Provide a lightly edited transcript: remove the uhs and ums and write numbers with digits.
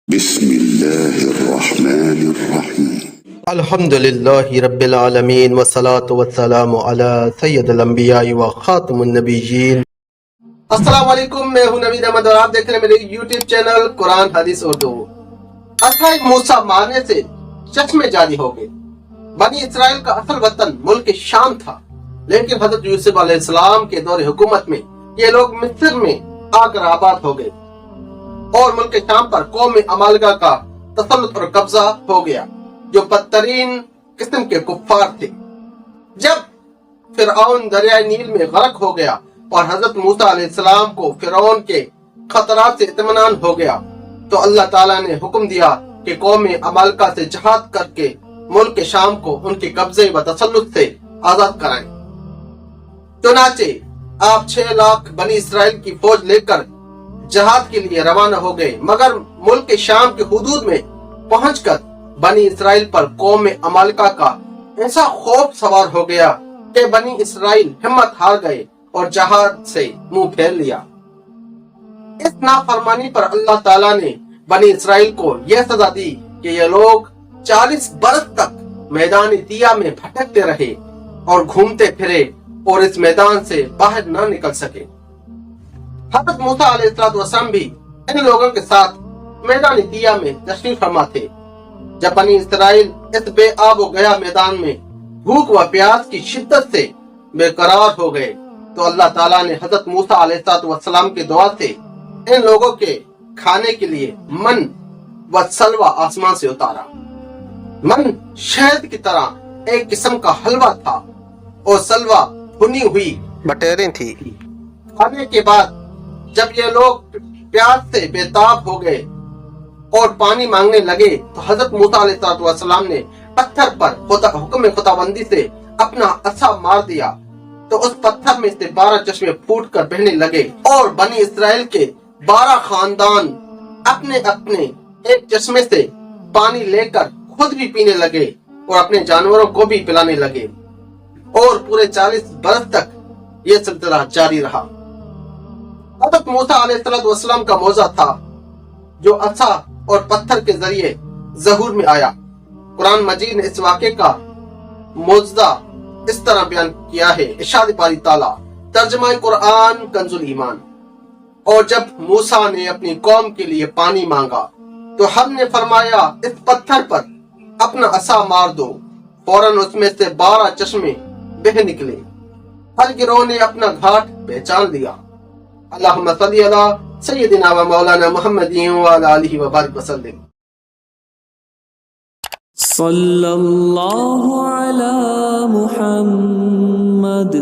بسم الله الرحمن الرحيم الحمد للہ رب العالمین والصلاة والسلام علی سید الانبیاء و خاتم النبیین۔ السلام علیکم، میں ہوں نوید احمد اور آپ دیکھ رہے ہیں میرے یوٹیوب چینل قرآن حدیث اردو۔ عصا موسیٰ مارنے سے چشمے جاری ہو گئے۔ بنی اسرائیل کا اصل وطن ملک شام تھا، لیکن حضرت یوسف علیہ السلام کے دور حکومت میں یہ لوگ مصر میں آ کر آباد ہو گئے اور ملک شام پر قوم عمالقہ کا تسلط اور قبضہ ہو گیا، جو بدترین قسم کے کفار تھے۔ جب فرعون دریائے نیل میں غرق ہو گیا اور حضرت موسیٰ علیہ السلام کو فرعون کے خطرات سے اطمینان ہو گیا، تو اللہ تعالیٰ نے حکم دیا کہ قوم عمالقہ سے جہاد کر کے ملک شام کو ان کے قبضے و تسلط سے آزاد کرائیں۔ چنانچہ آپ 6 لاکھ بنی اسرائیل کی فوج لے کر جہاد کے لیے روانہ ہو گئے، مگر ملک شام کے حدود میں پہنچ کر بنی اسرائیل پر قوم عمالقہ کا ایسا خوف سوار ہو گیا کہ بنی اسرائیل ہمت ہار گئے اور جہاد سے منہ پھیر لیا۔ اس نافرمانی پر اللہ تعالیٰ نے بنی اسرائیل کو یہ سزا دی کہ یہ لوگ 40 برس تک میدان دیا میں بھٹکتے رہے اور گھومتے پھرے اور اس میدان سے باہر نہ نکل سکے۔ حضرت موسیٰ علیہ السلام بھی ان لوگوں کے ساتھ میدان دیا میں تشریف فرما تھے۔ جب بنی اسرائیل اس بے آب و گیا میدان میں بھوک و پیاس کی شدت سے بے قرار ہو گئے، تو اللہ تعالیٰ نے حضرت موسیٰ علیہ السلام کی دعا سے ان لوگوں کے کھانے کے لیے من و سلوہ آسمان سے اتارا۔ من شہد کی طرح ایک قسم کا حلوہ تھا اور سلوہ بھنی ہوئی بٹیریں تھی۔ کھانے کے بعد جب یہ لوگ پیاس سے بے تاب ہو گئے اور پانی مانگنے لگے، تو حضرت موسیٰ علیہ السلام نے پتھر پر حکم خداوندی سے اپنا عصا مار دیا، تو اس پتھر میں سے 12 چشمے پھوٹ کر بہنے لگے اور بنی اسرائیل کے 12 خاندان اپنے اپنے ایک چشمے سے پانی لے کر خود بھی پینے لگے اور اپنے جانوروں کو بھی پلانے لگے، اور پورے 40 برس تک یہ سلسلہ جاری رہا۔ حضرت موسیٰ علیہ السلام کا معجزہ تھا جو عصا اور پتھر کے ذریعے ظہور میں آیا۔ قرآن مجید نے اس واقعے کا معجزہ اس طرح بیان کیا ہے، ارشاد باری تعالیٰ، ترجمہ قرآن کنز ایمان۔ اور جب موسیٰ نے اپنی قوم کے لیے پانی مانگا تو ہم نے فرمایا اس پتھر پر اپنا عصا مار دو، فوراً اس میں سے 12 چشمے بہہ نکلے۔ ہر گروہ نے اپنا گھاٹ پہچان لیا۔ اللہم صلی علی سیدنا و مولانا محمد وعلی آلہ وبارک وسلم۔ صلی اللہ علی محمد